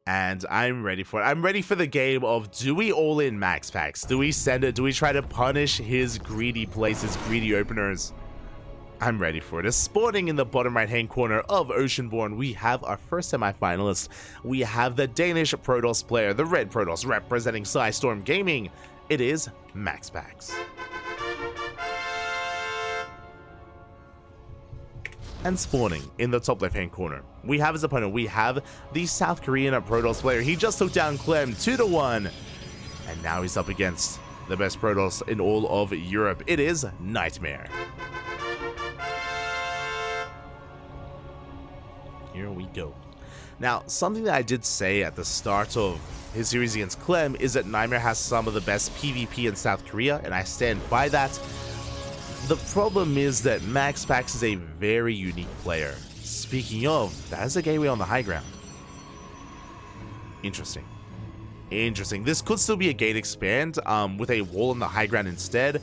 And I'm ready for it. I'm ready for the game of, do we all in MaxPax? Do we send it? Do we try to punish his greedy plays, his greedy openers? I'm ready for it. As spawning in the bottom right hand corner of Oceanborn, we have our first semi-finalist. We have the Danish Protoss player, the Red Protoss, representing Storm Gaming. It is MaxPax. And spawning in the top left hand corner, we have his opponent. We have the South Korean Protoss player. He just took down Clem 2-1, and now he's up against the best Protoss in all of Europe. It is NightMare. Here we go. Now, something that I did say at the start of his series against Clem is that NightMare has some of the best PvP in South Korea, and I stand by that. The problem is that MaxPax is a very unique player. Speaking of, that is a gateway on the high ground. Interesting. This could still be a gate expand with a wall on the high ground instead.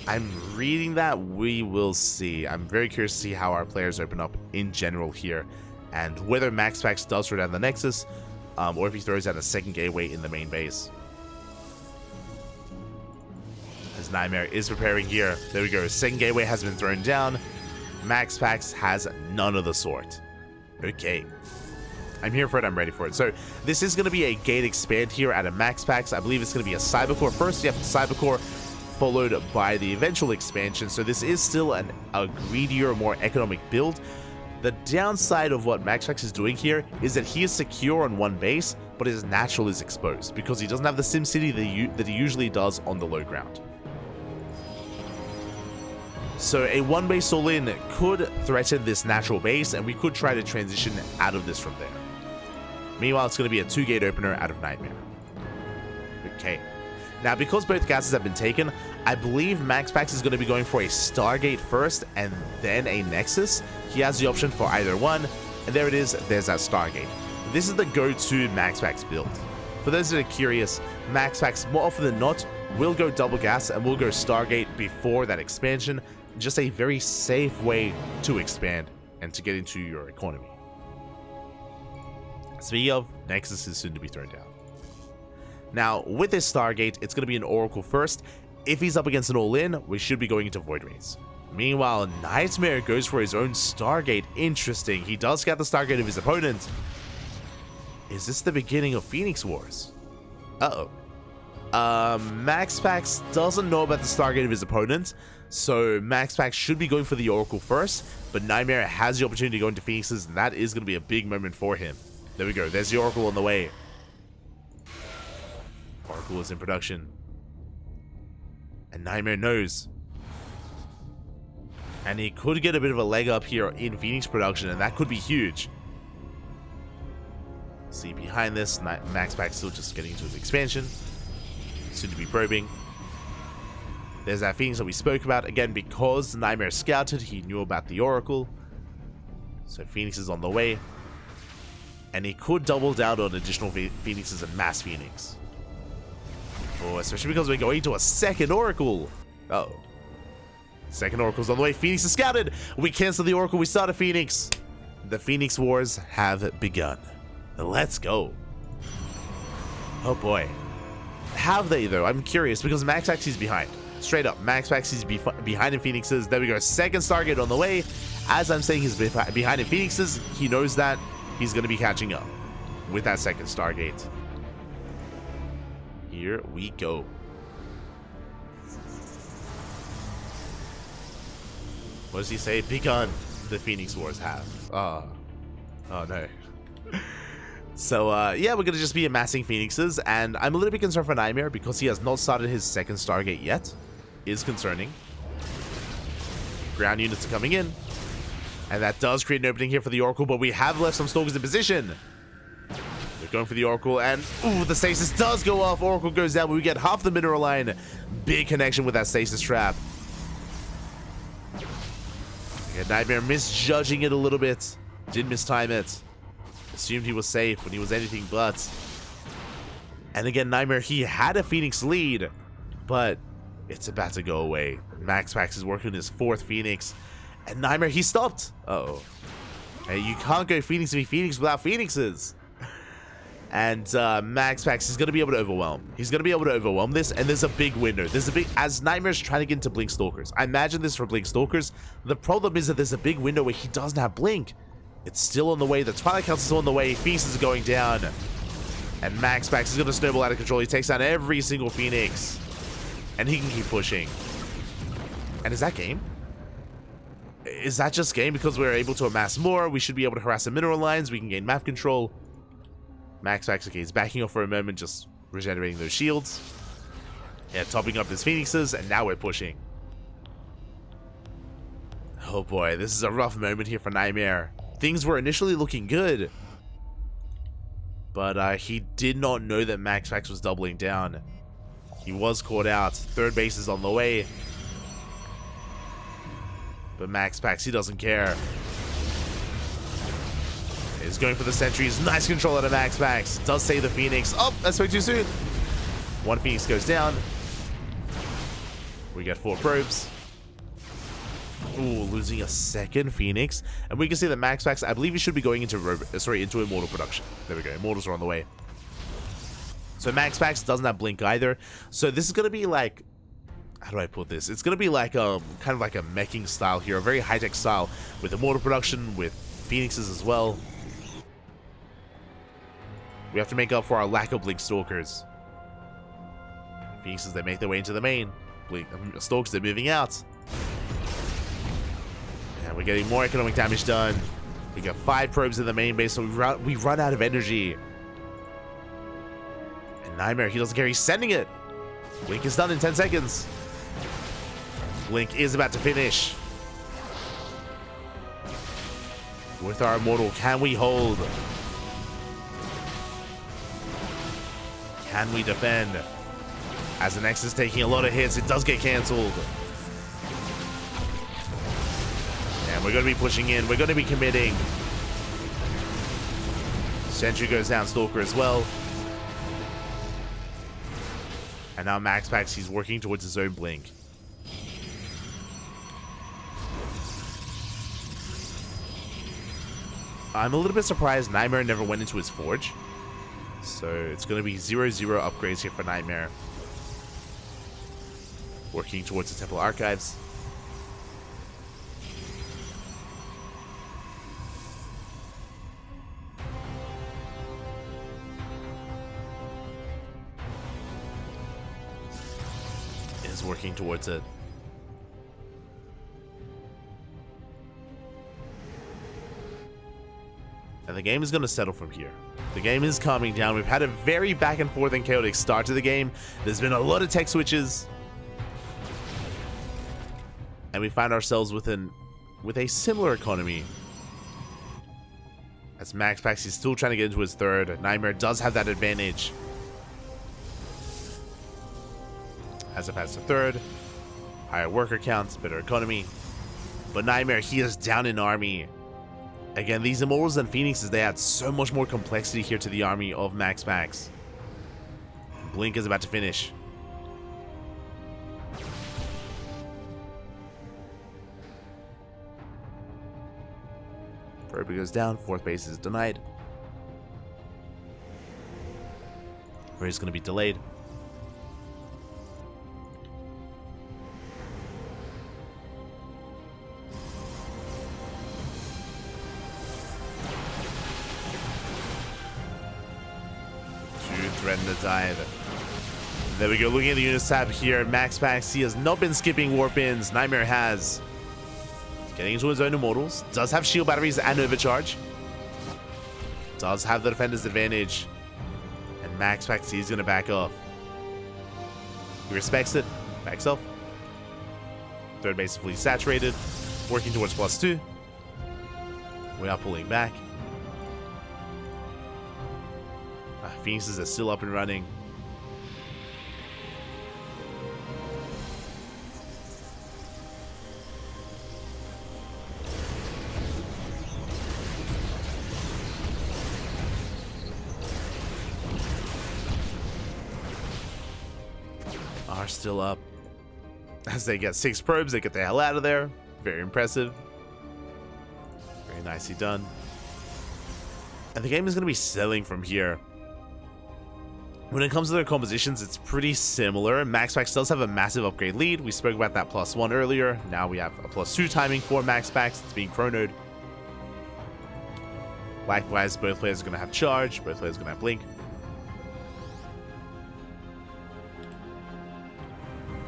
I'm reading that. We will see. I'm very curious to see how our players open up in general here, and whether MaxPax does throw down the Nexus, or if he throws down a second gateway in the main base. As NightMare is preparing here. There we go. Second gateway has been thrown down. MaxPax has none of the sort. Okay. I'm here for it. I'm ready for it. So this is going to be a gate expand here at a MaxPax. I believe it's going to be a Cybercore first. Yep, Cybercore followed by the eventual expansion. So this is still a greedier, more economic build. The downside of what MaxPax is doing here is that he is secure on one base, but his natural is exposed because he doesn't have the SimCity that he usually does on the low ground. So a one base all in could threaten this natural base, and we could try to transition out of this from there. Meanwhile, it's going to be a 2-gate opener out of NightMare. Okay. Now, because both gases have been taken, I believe MaxPax is going to be going for a Stargate first and then a Nexus. He has the option for either one, and there it is. There's that Stargate. This is the go-to MaxPax build. For those that are curious, MaxPax, more often than not, will go double gas and will go Stargate before that expansion. Just a very safe way to expand and to get into your economy. Speaking of, Nexus is soon to be thrown down. Now, with this Stargate, it's going to be an Oracle first. If he's up against an all-in, we should be going into Void Rays. Meanwhile, NightMare goes for his own Stargate. Interesting. He does get the Stargate of his opponent. Is this the beginning of Phoenix Wars? Uh-oh. MaxPax doesn't know about the Stargate of his opponent, so MaxPax should be going for the Oracle first, but NightMare has the opportunity to go into Phoenixes, and that is going to be a big moment for him. There we go. There's the Oracle on the way. Oracle is in production. And NightMare knows. And he could get a bit of a leg up here in Phoenix production, and that could be huge. See, behind this, MaxPax still just getting into his expansion. Soon to be probing. There's that Phoenix that we spoke about. Again, because NightMare scouted, he knew about the Oracle. So Phoenix is on the way. And he could double down on additional Phoenixes and mass Phoenix. Oh, especially because we're going to a second Oracle. Uh-oh. Second Oracle's on the way. Phoenix is scouted. We cancel the Oracle. We start a Phoenix. The Phoenix Wars have begun. Let's go. Oh boy. Have they though? I'm curious because MaxPax is behind. Straight up, MaxPax is behind in Phoenixes. There we go. Second Stargate on the way. As I'm saying, he's behind in Phoenixes. He knows that. He's going to be catching up with that second Stargate. Here we go. What does he say? Begun. The Phoenix Wars have. Oh no. So, yeah, we're going to just be amassing Phoenixes, and I'm a little bit concerned for NightMare because he has not started his second Stargate yet. Is concerning. Ground units are coming in, and that does create an opening here for the Oracle, but we have left some Stalkers in position. We're going for the Oracle, and, ooh, the Stasis does go off. Oracle goes down, but we get half the mineral line. Big connection with that Stasis trap. Again, NightMare misjudging it a little bit. Didn't mistime it. Assumed he was safe when he was anything but. And again, NightMare, he had a Phoenix lead, but it's about to go away. MaxPax is working his fourth Phoenix, and NightMare, he stopped. Uh-oh. Hey, you can't go Phoenix v Phoenix without Phoenixes. And MaxPax is going to be able to overwhelm. He's going to be able to overwhelm this, and there's a big window. As NightMare's trying to get into Blink Stalkers. I imagine this for Blink Stalkers. The problem is that there's a big window where he doesn't have Blink. It's still on the way. The Twilight Council is still on the way. Feast is going down. And MaxPax is going to snowball out of control. He takes down every single Phoenix. And he can keep pushing. And is that game? Is that just game? Because we're able to amass more, we should be able to harass the mineral lines. We can gain map control. MaxPax, okay, he's backing off for a moment, just regenerating those shields. Yeah, topping up his Phoenixes, and now we're pushing. Oh boy, this is a rough moment here for NightMare. Things were initially looking good. But he did not know that MaxPax was doubling down. He was caught out. Third base is on the way. But MaxPax, he doesn't care. He's going for the sentries. Nice control out of MaxPax. Does save the Phoenix. Oh, that's way too soon. One Phoenix goes down. We get 4 probes. Ooh, losing a second Phoenix. And we can see that MaxPax, I believe he should be going into Immortal production. There we go. Immortals are on the way. So MaxPax doesn't have Blink either. So this is going to be like, how do I put this? It's going to be like a kind of like a meching style here, a very high-tech style with Immortal production, with Phoenixes as well. We have to make up for our lack of Blink Stalkers. Phoenixes, they make their way into the main. Blink Stalkers, they're moving out. And we're getting more economic damage done. We got 5 probes in the main base, so we run out of energy. And NightMare, he doesn't care, he's sending it. Blink is done in 10 seconds. Blink is about to finish. With our Immortal, can we hold? Can we defend? As the Nexus is taking a lot of hits, it does get cancelled. And we're going to be pushing in. We're going to be committing. Sentry goes down, Stalker as well. And now MaxPax, he's working towards his own Blink. I'm a little bit surprised NightMare never went into his Forge. So it's going to be 0-0 upgrades here for NightMare. Working towards the Temple Archives. Is working towards it. And the game is going to settle from here. The game is calming down. We've had a very back and forth and chaotic start to the game. There's been a lot of tech switches. And we find ourselves with a similar economy. As MaxPax is still trying to get into his third. NightMare does have that advantage. As it passes to third. Higher worker counts, better economy. But NightMare, he is down in army. Again, these Immortals and Phoenixes, they add so much more complexity here to the army of MaxPax. Blink is about to finish. Probe goes down, 4th base is denied. Raid is going to be delayed. Threaten to dive. There we go. Looking at the units tab here, MaxPax, he has not been skipping warp ins. NightMare has. Getting into his own Immortals. Does have shield batteries and overcharge. Does have the defender's advantage. And MaxPax, he's going to back off. He respects it. Backs off. Third base is fully saturated. Working towards +2. We are pulling back. Phoenixes are still up and running. Are still up. As they get 6 probes, they get the hell out of there. Very impressive. Very nicely done. And the game is going to be selling from here. When it comes to their compositions, it's pretty similar. MaxPax does have a massive upgrade lead. We spoke about that +1 earlier. Now we have a +2 timing for MaxPax. It's being chronoed. Likewise, both players are going to have charge. Both players are going to have blink.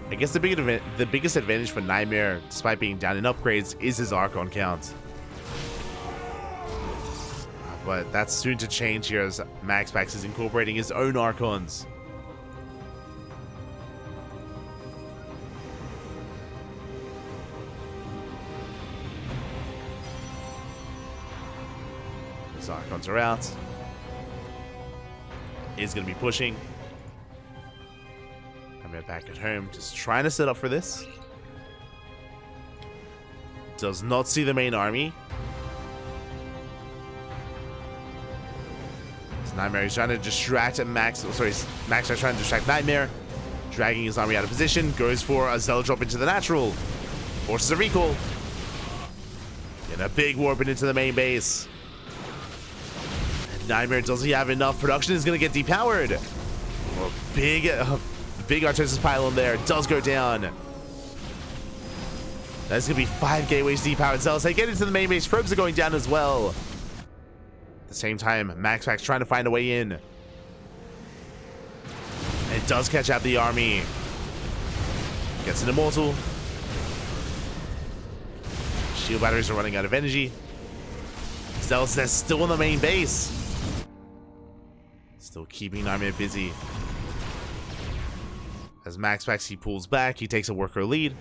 I guess the biggest advantage for NightMare, despite being down in upgrades, is his Archon count. But that's soon to change here as MaxPax is incorporating his own Archons. His Archons are out. He's going to be pushing. I'm back at home, just trying to set up for this. Does not see the main army. NightMare is trying to distract MaxPax trying to distract NightMare, dragging his army out of position, goes for a Zealot drop into the natural, forces a recall, and a big warp into the main base. And NightMare, does he have enough? Production is going to get depowered. Well, big Artosis pylon there does go down. That's going to be 5 gateways depowered. Zealots, they get into the main base. Probes are going down as well. At the same time, MaxPax trying to find a way in. It does catch out the army. Gets an immortal. Shield batteries are running out of energy. Zealots, they're still on the main base. Still keeping NightMare busy. As MaxPax, he pulls back. He takes a worker lead.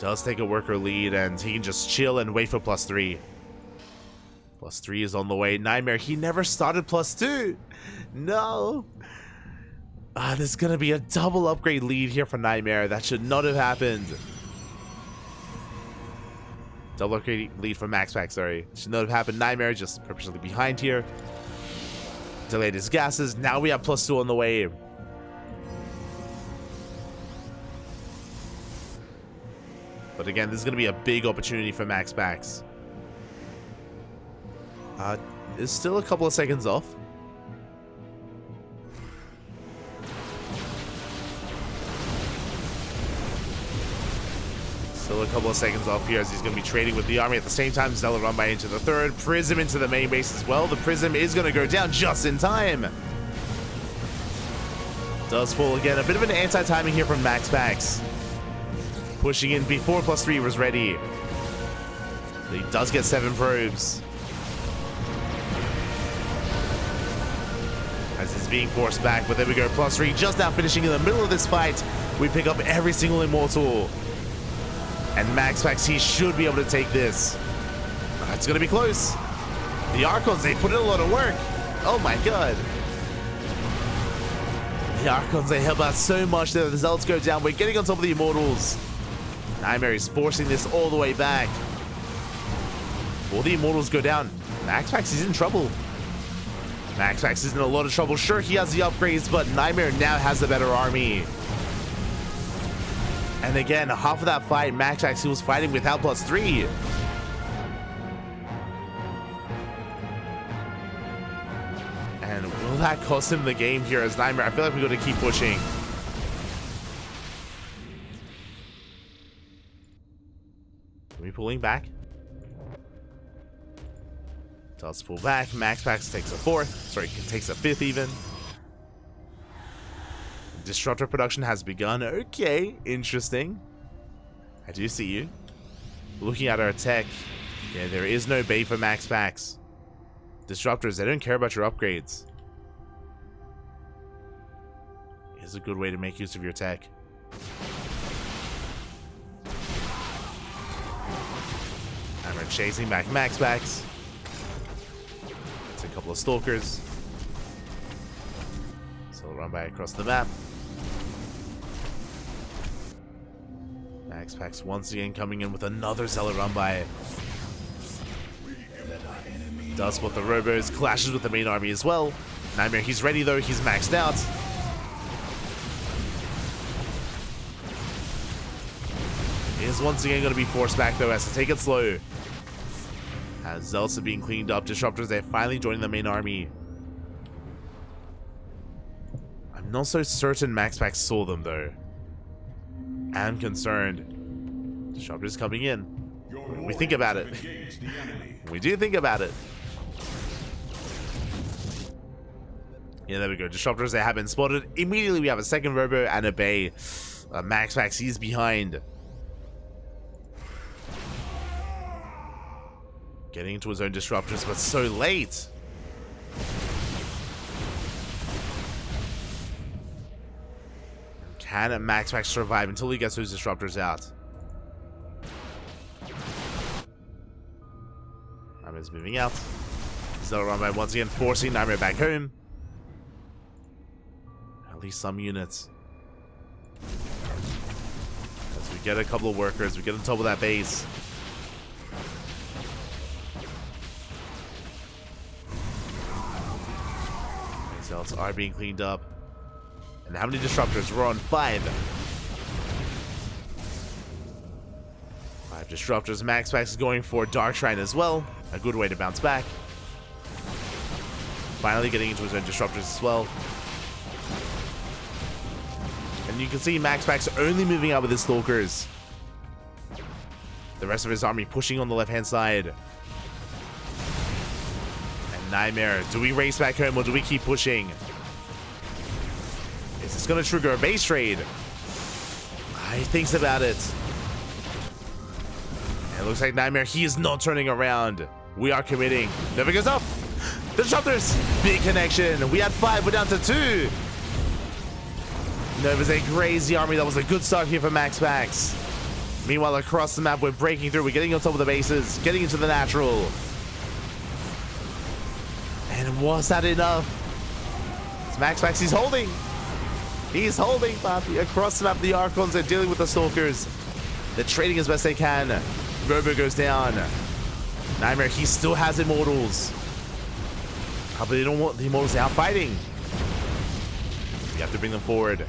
Does take a worker lead, and he can just chill and wait for +3. +3 is on the way. NightMare, he never started +2. No. There's going to be a double upgrade lead here for NightMare. That should not have happened. Double upgrade lead for MaxPax, sorry. Should not have happened. NightMare just purposely behind here. Delayed his gases. Now we have +2 on the way. But again, this is going to be a big opportunity for MaxPax. It's still a couple of seconds off. Still a couple of seconds off here as he's going to be trading with the army. At the same time, Zealot run by into the third. Prism into the main base as well. The Prism is going to go down just in time. Does fall again. A bit of an anti-timing here from MaxPax. Pushing in before +3 was ready. He does get 7 probes. As he's being forced back, but there we go. +3 just now finishing in the middle of this fight. We pick up every single immortal. And MaxPax, he should be able to take this. It's going to be close. The Archons, they put in a lot of work. Oh my god. The Archons, they help out so much there. The Zealots go down. We're getting on top of the Immortals. NightMare is forcing this all the way back. Will the Immortals go down? MaxPax is in trouble. MaxPax is in a lot of trouble. Sure, he has the upgrades, but NightMare now has the better army. And again, half of that fight, MaxPax, he was fighting without +3. And will that cost him the game here as NightMare? I feel like we're going to keep pushing. Are we pulling back? Does pull back. MaxPax takes a 4th. Sorry, takes a 5th even. Disruptor production has begun. Okay, interesting. I do see you. Looking at our tech. Yeah, there is no bait for MaxPax. Disruptors, they don't care about your upgrades. It's a good way to make use of your tech. And we're chasing back MaxPax. It's a couple of stalkers. So we'll run by across the map. MaxPax once again coming in with another Zealot run by. Does spot the robos, clashes with the main army as well. NightMare, he's ready though, he's maxed out. He is once again going to be forced back though, has to take it slow. As Zealots are being cleaned up, Disruptors, they're finally joining the main army. Not so certain MaxPax saw them, though. I'm concerned. Disruptor's coming in. We think about it. We do think about it. Yeah, there we go. Disruptors, they have been spotted. Immediately, we have a second Robo and a Bay. MaxPax, he's behind. Getting into his own disruptors, but so late. Can MaxPax survive until he gets those disruptors out? NightMare's moving out. Still run by once again, forcing NightMare back home. At least some units. As we get a couple of workers, we get on top of that base. Cells are being cleaned up. And how many disruptors? We're on 5. 5 disruptors. MaxPax is going for Dark Shrine as well. A good way to bounce back. Finally getting into his own disruptors as well. And you can see MaxPax only moving out with his Stalkers. The rest of his army pushing on the left-hand side. NightMare, do we race back home or do we keep pushing? Is this going to trigger a base trade? He thinks about it. It looks like NightMare, he is not turning around. We are committing. Never goes up. The Disruptors, big connection. We had 5, we're down to 2. Nova's a crazy army. That was a good start here for MaxPax. Meanwhile, across the map, we're breaking through. We're getting on top of the bases, getting into the natural. And was that enough? It's MaxPax, he's holding. He's holding, but across the map, the Archons are dealing with the Stalkers. They're trading as best they can. Robo goes down. NightMare, he still has Immortals. But they don't want the Immortals out fighting. We have to bring them forward.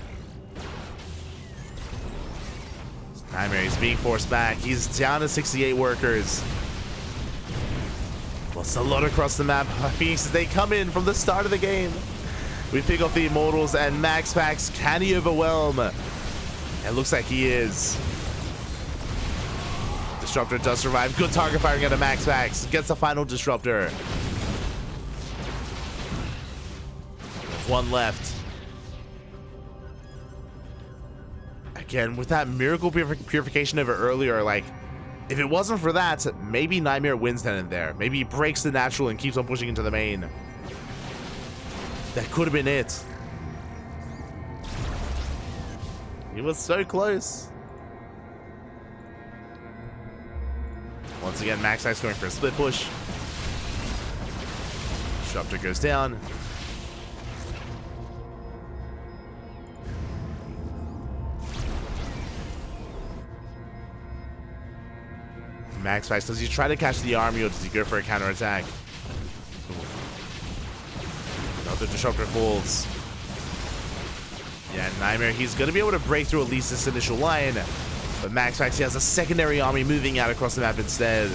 NightMare, he's being forced back. He's down to 68 workers. Lost a lot across the map. Phoenix, they come in from the start of the game. We pick off the Immortals, and MaxPax, can he overwhelm? It looks like he is. Disruptor does survive. Good target firing out of MaxPax. Gets the final Disruptor. One left. Again, with that Miracle Purification over earlier, like, if it wasn't for that, maybe NightMare wins then and there. Maybe he breaks the natural and keeps on pushing into the main. That could have been it. He was so close. Once again, MaxPax going for a split push. Disruptor goes down. MaxPax, does he try to catch the army or does he go for a counterattack? Another Disruptor falls. Yeah, NightMare, he's going to be able to break through at least this initial line. But MaxPax, he has a secondary army moving out across the map instead.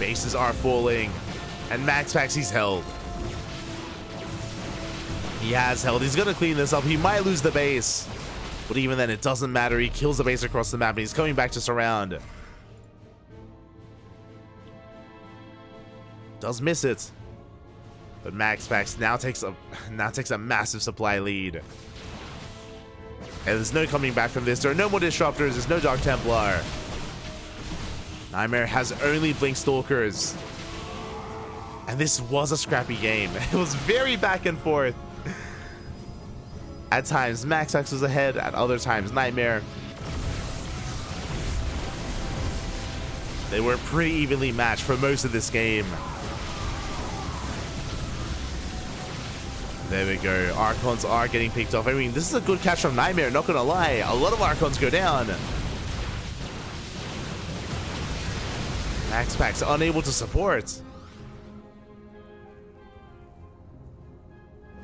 Bases are falling. And MaxPax, he's held. He has held. He's going to clean this up. He might lose the base. But even then, it doesn't matter. He kills the base across the map and he's coming back to surround. Does miss it. But MaxPax now takes a massive supply lead. And there's no coming back from this. There are no more Disruptors. There's no Dark Templar. NightMare has only Blink Stalkers. And this was a scrappy game. It was very back and forth. At times, MaxPax was ahead. At other times, NightMare. They were pretty evenly matched for most of this game. There we go. Archons are getting picked off. I mean, this is a good catch from NightMare, not gonna lie. A lot of Archons go down. MaxPax unable to support.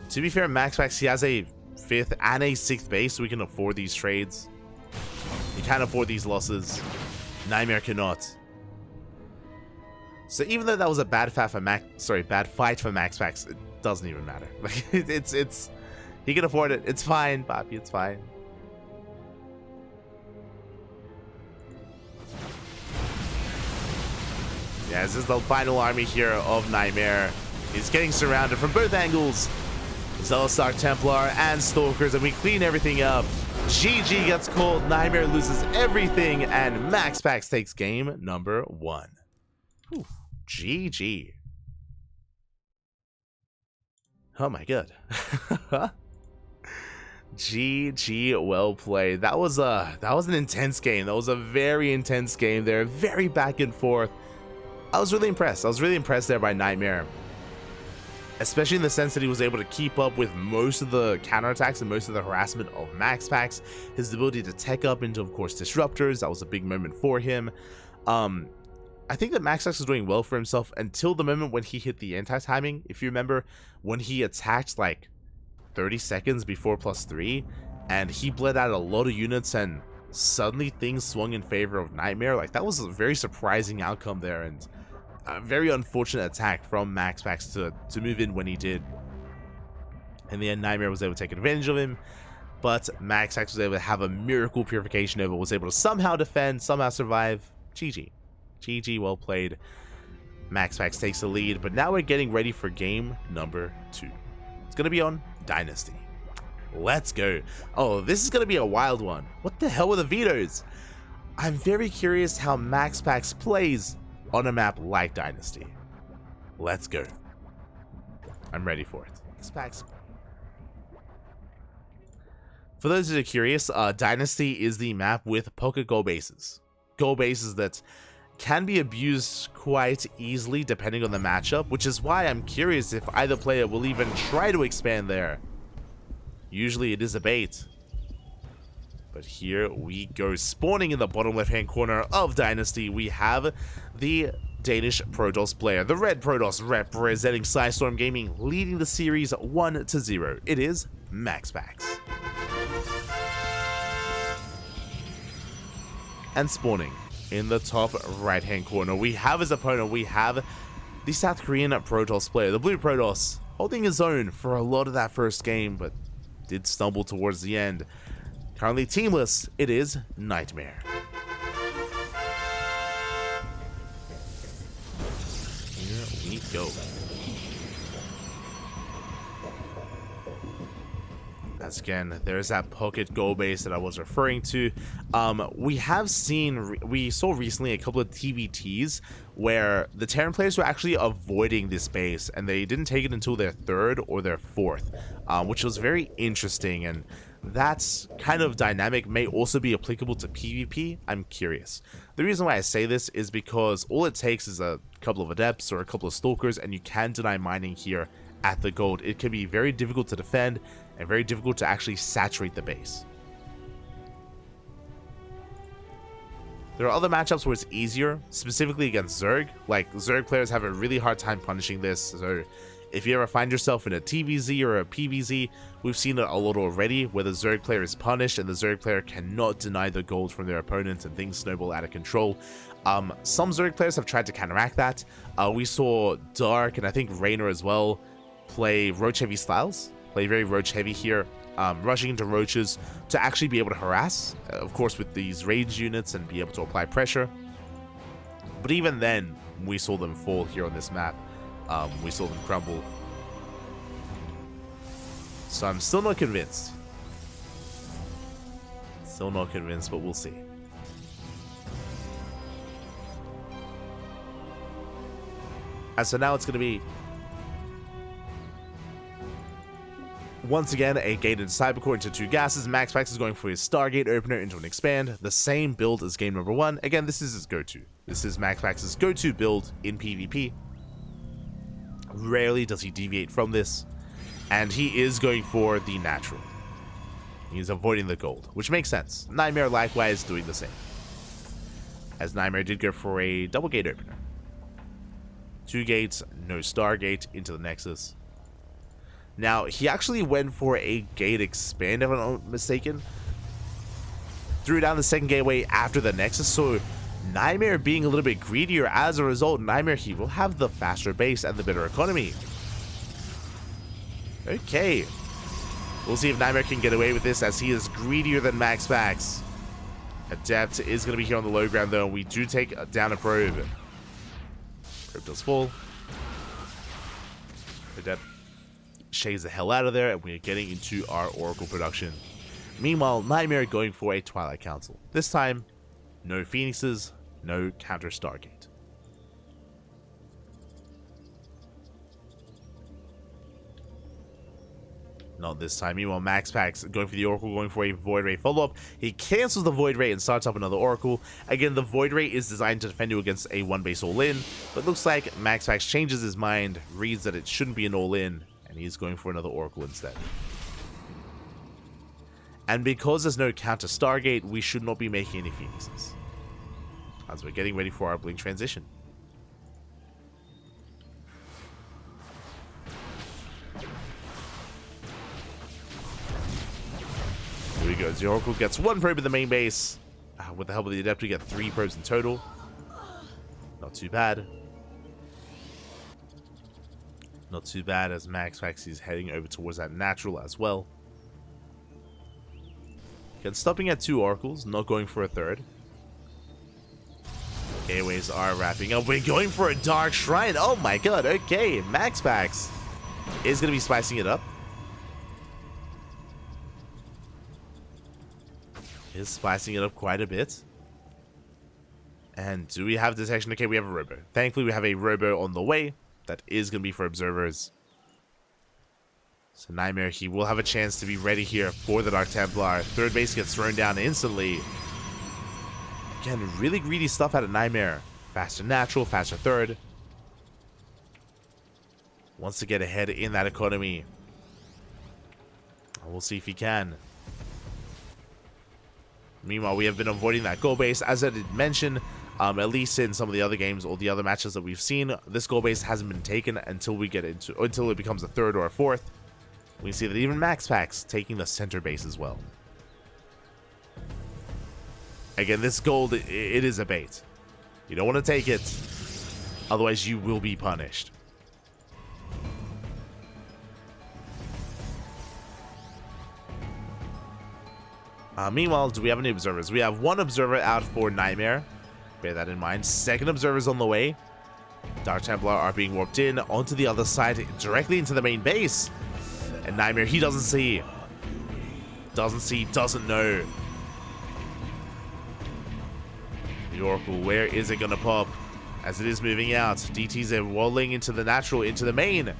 To be fair, MaxPax, he has a 5th and a 6th base, so we can afford these trades. He can't afford these losses. NightMare cannot. So even though that was a bad fight for bad fight for MaxPax, it doesn't even matter. Like it's He can afford it. It's fine, Papi. It's fine. Yeah, this is the final army here of NightMare. He's getting surrounded from both angles. Zealous Templar and Stalkers, and we clean everything up. GG gets called, NightMare loses everything, and MaxPax takes game number 1. Whew. GG. Oh my god. GG, well played. That was an intense game. That was a very intense game there. Very back and forth. I was really impressed. I was really impressed there by NightMare. Especially in the sense that he was able to keep up with most of the counterattacks and most of the harassment of MaxPax. His ability to tech up into, of course, disruptors. That was a big moment for him. I think that MaxPax was doing well for himself until the moment when he hit the anti-timing. If you remember, when he attacked like 30 seconds before +3, and he bled out a lot of units, and suddenly things swung in favor of NightMare. Like, that was a very surprising outcome there, and a very unfortunate attack from MaxPax to move in when he did. In the end, NightMare was able to take advantage of him, but MaxPax was able to have a miracle purification over, was able to somehow defend, somehow survive. GG. GG, well played. MaxPax takes the lead, but now we're getting ready for game number 2. It's going to be on Dynasty. Let's go. Oh, this is going to be a wild one. What the hell were the vetoes? I'm very curious how MaxPax plays on a map like Dynasty. Let's go. I'm ready for it. MaxPax. For those that are curious, Dynasty is the map with pocket goal bases. Goal bases that can be abused quite easily depending on the matchup, which is why I'm curious if either player will even try to expand there. Usually it is a bait. But here we go. Spawning in the bottom left-hand corner of Dynasty, we have the Danish Protoss player, the red Protoss representing Psystorm Gaming, leading the series 1-0. It is MaxPax. And spawning in the top right-hand corner, we have his opponent. We have the South Korean Protoss player, the blue Protoss, holding his own for a lot of that first game, but did stumble towards the end. Currently teamless, it is NightMare. Here we go. As again, there's that pocket goal base that I was referring to. We saw recently a couple of TBTs where the Terran players were actually avoiding this base, and they didn't take it until their 3rd or their 4th, which was very interesting, and that's kind of dynamic may also be applicable to PvP. I'm curious. The reason why I say this is because all it takes is a couple of adepts or a couple of stalkers, and you can deny mining here at the gold. It can be very difficult to defend and very difficult to actually saturate the base. There are other matchups where it's easier, specifically against Zerg. Like, Zerg players have a really hard time punishing this, so if you ever find yourself in a TVZ or a PVZ, we've seen it a lot already, where the Zerg player is punished and the Zerg player cannot deny the gold from their opponents and things snowball out of control. Some Zerg players have tried to counteract that. We saw Dark and I think Raynor as well play roach heavy styles, play very roach heavy here, rushing into roaches to actually be able to harass, of course with these rage units, and be able to apply pressure. But even then, we saw them fall here on this map. We saw them crumble. So I'm still not convinced. Still not convinced, but we'll see. And so now it's going to be, once again, a gated Cybercore into 2 gases. MaxPax is going for his Stargate opener into an expand. The same build as game number 1. Again, this is his go-to. This is MaxPax's go-to build in PvP. Rarely does he deviate from this. And he is going for the natural. He's avoiding the gold, which makes sense. NightMare likewise doing the same, as NightMare did go for a double gate opener. 2 gates, no Stargate into the Nexus. Now, he actually went for a gate expand, if I'm not mistaken. Threw down the second gateway after the Nexus, so NightMare being a little bit greedier. As a result, NightMare, he will have the faster base and the better economy. Okay. We'll see if NightMare can get away with this, as he is greedier than MaxPax. Adept is going to be here on the low ground, though, and we do take down a probe. Probe does fall. Adept shades the hell out of there, and we are getting into our Oracle production. Meanwhile, NightMare going for a Twilight Council. This time, no Phoenixes, no counter Stargate. Not this time. Meanwhile, MaxPax going for the Oracle, going for a Void Ray follow-up. He cancels the Void Ray and starts up another Oracle. Again, the Void Ray is designed to defend you against a one-base all-in, but looks like MaxPax changes his mind, reads that it shouldn't be an all-in, and he's going for another Oracle instead. And because there's no counter Stargate, we should not be making any Phoenixes, as we're getting ready for our Blink transition. Here we go. The Oracle gets one probe in the main base. With the help of the Adept, we get 3 probes in total. Not too bad. Not too bad, as MaxPax is heading over towards that natural as well. Again, stopping at 2 Oracles, not going for a third. Gateways are wrapping up. We're going for a Dark Shrine. Oh my god, okay. MaxPax is going to be spicing it up. Is spicing it up quite a bit. And do we have detection? Okay, we have a robo. Thankfully, we have a robo on the way. That is going to be for observers. So NightMare, he will have a chance to be ready here for the Dark Templar. Third base gets thrown down instantly. Again, really greedy stuff out of NightMare. Faster natural, faster third. Wants to get ahead in that economy. We'll see if he can. Meanwhile, we have been avoiding that goal base. As I did mention, at least in some of the other games or the other matches that we've seen, this goal base hasn't been taken until we get into, until it becomes a third or a fourth. We see that even MaxPax taking the center base as well. Again, this gold, it is a bait. You don't want to take it, otherwise you will be punished. Meanwhile, do we have any observers? We have 1 observer out for NightMare. Bear that in mind. Second observer's on the way. Dark Templar are being warped in onto the other side, directly into the main base. And NightMare, he doesn't see. Doesn't know. The Oracle, where is it gonna pop? As it is moving out, DTs are rolling into the natural, into the main,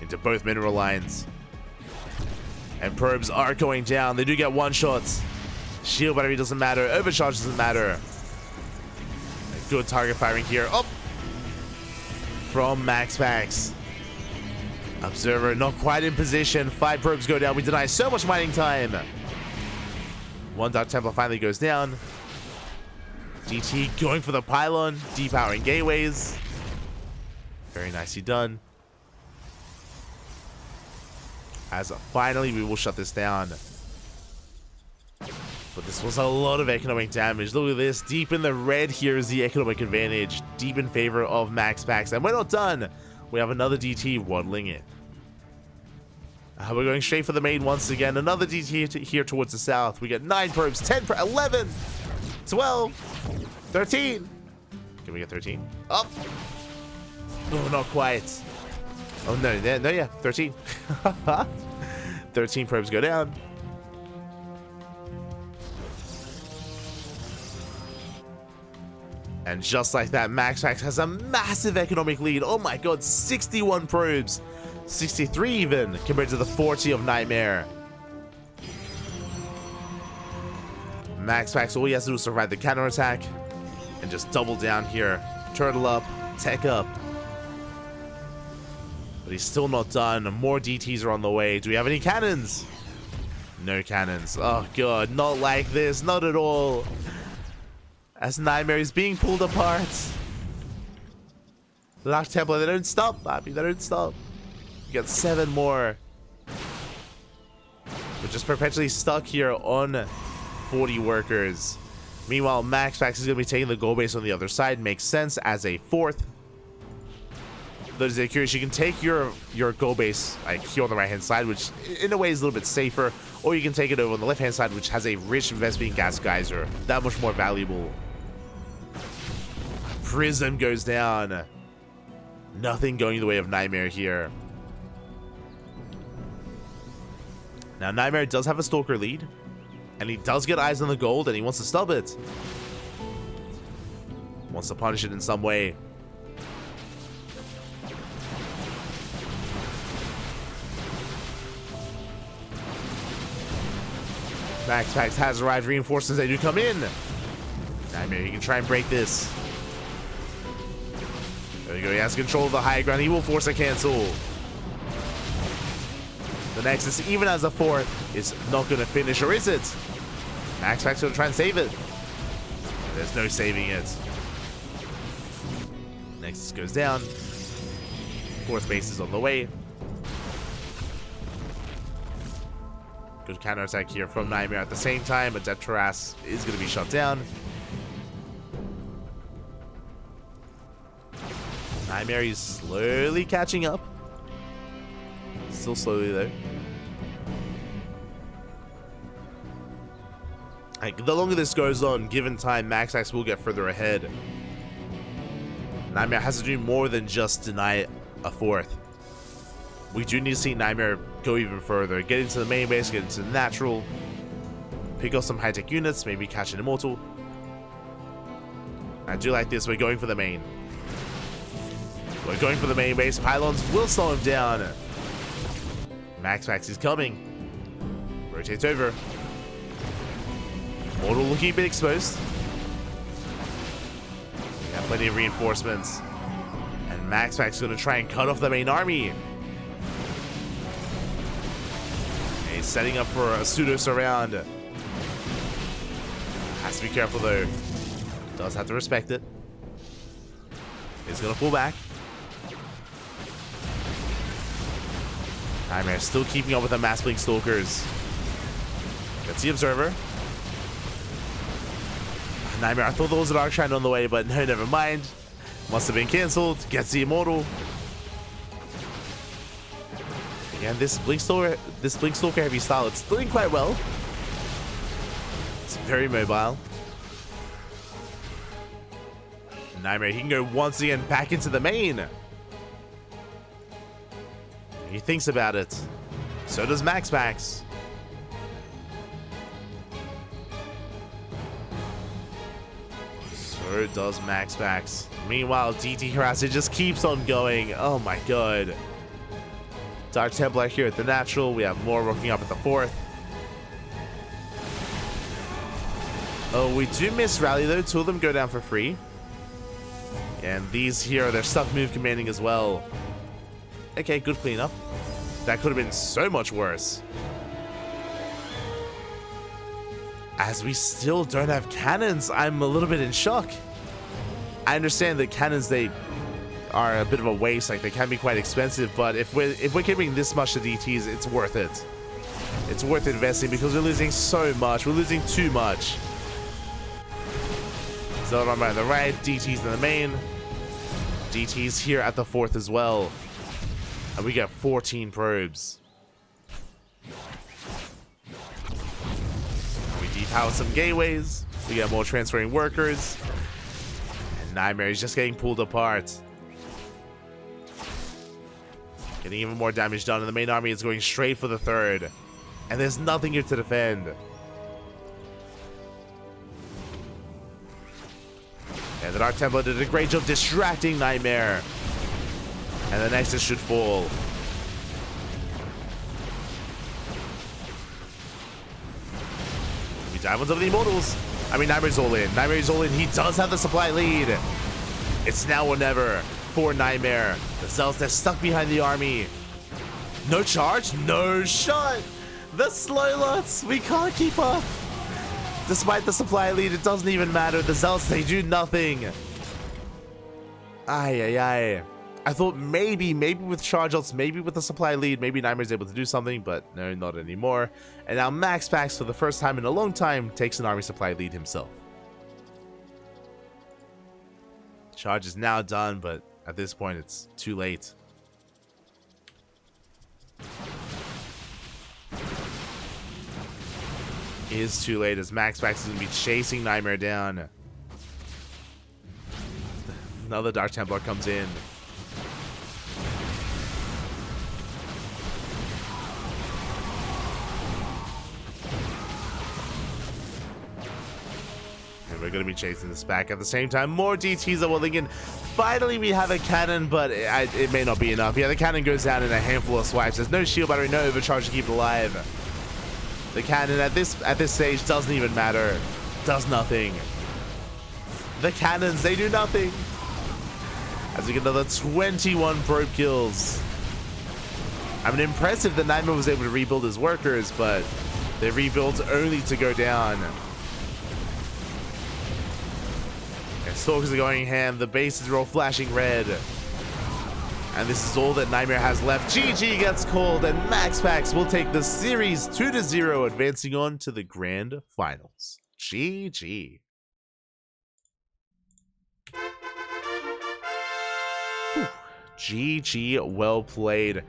into both mineral lines. And probes are going down. They do get one-shots. Shield battery doesn't matter. Overcharge doesn't matter. Good target firing here. Oh! From MaxPax. Observer not quite in position. 5 probes go down. We deny so much mining time. 1 Dark Templar finally goes down. DT going for the pylon. Depowering gateways. Very nicely done. As finally we will shut this down. But this was a lot of economic damage. Look at this. Deep in the red here is the economic advantage. Deep in favor of MaxPax. And we're not done. We have another DT waddling in. We're going straight for the main once again. Another DT here towards the south. We get 9 probes, 10, 11, 12, 13. Can we get 13? Up. Oh, not quite. Oh, no, yeah, 13. 13 probes go down. And just like that, MaxPax has a massive economic lead. Oh my god, 61 probes. 63 even, compared to the 40 of NightMare. MaxPax, all he has to do is survive the counterattack and just double down here. Turtle up, tech up. But he's still not done. More DTs are on the way. Do we have any cannons? No cannons. Oh god, not like this, not at all. As NightMare is being pulled apart. The Dark Templar, they don't stop, Bobby. They don't stop. We got 7 more. We're just perpetually stuck here on 40 workers. Meanwhile, MaxPax is going to be taking the goal base on the other side. Makes sense as a 4th. those that are curious, you can take your goal base like here on the right hand side, which in a way is a little bit safer, or you can take it over on the left hand side, which has a rich investment gas geyser, that much more valuable. Prism goes down. Nothing going the way of NightMare here. Now NightMare does have a Stalker lead, and he does get eyes on the gold, and he wants to stub it. Wants to punish it in some way. MaxPax has arrived. Reinforcements, they do come in. NightMare, he can try and break this. There we go. He has control of the high ground. He will force a cancel. The Nexus, even as a fourth, is not going to finish, or is it? MaxPax going to try and save it. There's no saving it. Nexus goes down. Fourth base is on the way. Good counterattack here from NightMare at the same time. Adept Harass is going to be shut down. NightMare is slowly catching up. Still slowly though. Like, the longer this goes on, given time, MaxPax will get further ahead. NightMare has to do more than just deny a fourth. We do need to see NightMare go even further. Get into the main base, get into the natural. Pick up some high-tech units, maybe catch an Immortal. I do like this. We're going for the main. We're going for the main base. Pylons will slow him down. MaxPax is coming. Rotates over. Immortal looking a bit exposed. We have plenty of reinforcements. And MaxPax is going to try and cut off the main army. And he's setting up for a pseudo surround. Has to be careful though. Does have to respect it. He's going to pull back. NightMare still keeping up with the Mass Blink Stalkers. Gets the Observer. NightMare, I thought there was an Arc Shrine on the way, but no, never mind. Must have been cancelled. Gets the Immortal. Again, this Blink Stalker heavy style, it's doing quite well. It's very mobile. NightMare, he can go once again back into the main. He thinks about it. So does MaxPax. So does MaxPax. Meanwhile, DT Harass, it just keeps on going. Oh my god. Dark Templar here at the natural. We have more rocking up at the fourth. Oh, we do miss rally though. Two of them go down for free. And these here, they're stuck move commanding as well. Okay, good cleanup. That could have been so much worse. As we still don't have cannons, I'm a little bit in shock. I understand that cannons, they are a bit of a waste, like they can be quite expensive, but if we're giving this much to DTs, it's worth it. It's worth investing because we're losing so much. We're losing too much. Zeldon on the right, DTs in the main. DTs here at the fourth as well. And we get 14 probes. We depower some gateways. We get more transferring workers. And NightMare is just getting pulled apart. Getting even more damage done. And the main army is going straight for the third. And there's nothing here to defend. And the Dark Templar did a great job distracting NightMare. And the Nexus should fall. We dive onto the Immortals. I mean, NightMare's all in. NightMare's all in. He does have the supply lead. It's now or never for NightMare. The Zealots, they're stuck behind the army. No charge, no shot. The Slowlots, we can't keep up. Despite the supply lead, it doesn't even matter. The Zealots, they do nothing. Ay, ay, ay. I thought maybe with charge outs, maybe with the supply lead, maybe NightMare's able to do something, but no, not anymore. And now MaxPax, for the first time in a long time, takes an army supply lead himself. Charge is now done, but At this point, it's too late. It is too late as MaxPax is going to be chasing NightMare down. Another Dark Templar comes in. And we're going to be chasing this back at the same time. More DTs are welling in. Finally, we have a cannon, but it may not be enough. Yeah, the cannon goes down in a handful of swipes. There's no shield battery, no overcharge to keep it alive. The cannon at this stage doesn't even matter. Does nothing. The cannons, they do nothing. As we get another 21 probe kills. I mean, impressive that NightMare was able to rebuild his workers, but they rebuilt only to go down. And Stalkers are going ham. The bases are all flashing red. And this is all that NightMare has left. GG gets called, and MaxPax will take the series 2-0, advancing on to the grand finals. GG. Whew. GG, well played.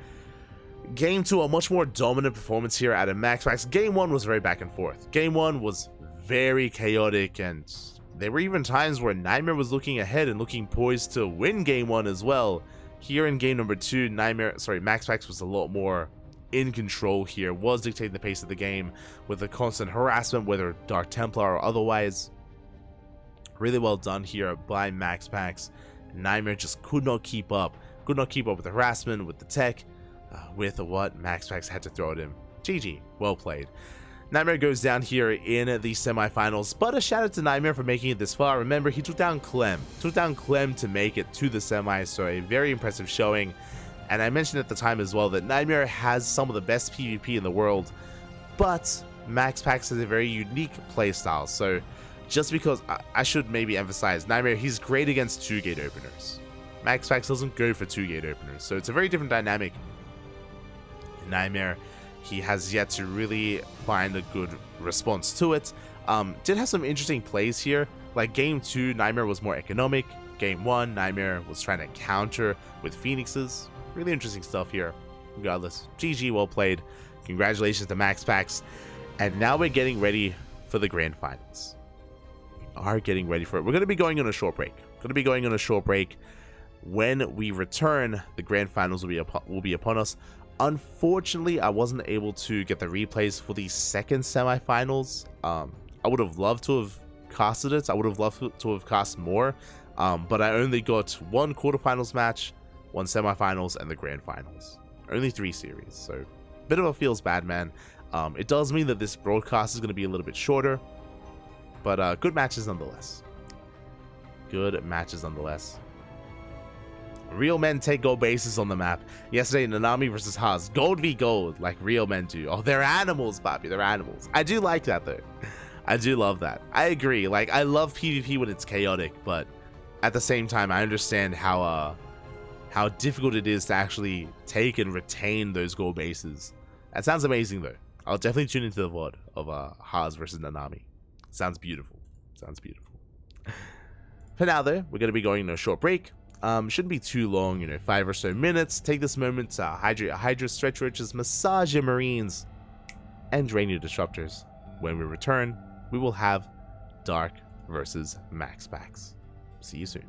Game 2, a much more dominant performance here out of MaxPax. Game 1 was very back and forth. Game 1 was very chaotic, and there were even times where NightMare was looking ahead and looking poised to win Game 1 as well. Here in game number 2, MaxPax was a lot more in control here, was dictating the pace of the game with the constant harassment, whether Dark Templar or otherwise. Really well done here by MaxPax. NightMare just could not keep up with the harassment, with the tech, with what MaxPax had to throw at him. GG, well played. NightMare goes down here in the semifinals, but a shout out to NightMare for making it this far. Remember, he took down Clem to make it to the semis, so a very impressive showing. And I mentioned at the time as well that NightMare has some of the best PvP in the world, but MaxPax has a very unique playstyle. So just because I should maybe emphasize, NightMare, he's great against 2-gate openers. MaxPax doesn't go for 2-gate openers, so it's a very different dynamic. NightMare, he has yet to really find a good response to it. Did have some interesting plays here. Like game 2, NightMare was more economic. Game 1, NightMare was trying to counter with Phoenixes. Really interesting stuff here. Regardless, GG, well played. Congratulations to MaxPax. And now we're getting ready for the grand finals. We are getting ready for it. We're going to be going on a short break. When we return, the grand finals will be upon us. Unfortunately, I wasn't able to get the replays for the second semifinals. I would have loved to have casted it. I would have loved to have cast more, but I only got one quarterfinals match, one semifinals, and the grand finals. Only 3 series, so bit of a feels bad, man. It does mean that this broadcast is going to be a little bit shorter, but good matches nonetheless. Real men take gold bases on the map. Yesterday, Nanami versus Haas. Gold v gold, like real men do. Oh, they're animals, Bobby. They're animals. I do like that, though. I do love that. I agree. Like, I love PvP when it's chaotic, but at the same time, I understand how difficult it is to actually take and retain those gold bases. That sounds amazing, though. I'll definitely tune into the VOD of Haas versus Nanami. Sounds beautiful. For now, though, we're going to be going on a short break. Shouldn't be too long, 5 or so minutes. Take this moment to hydrate your Hydra, stretch your riches, massage your Marines, and drain your disruptors. When we return, we will have Dark versus MaxPax. See you soon.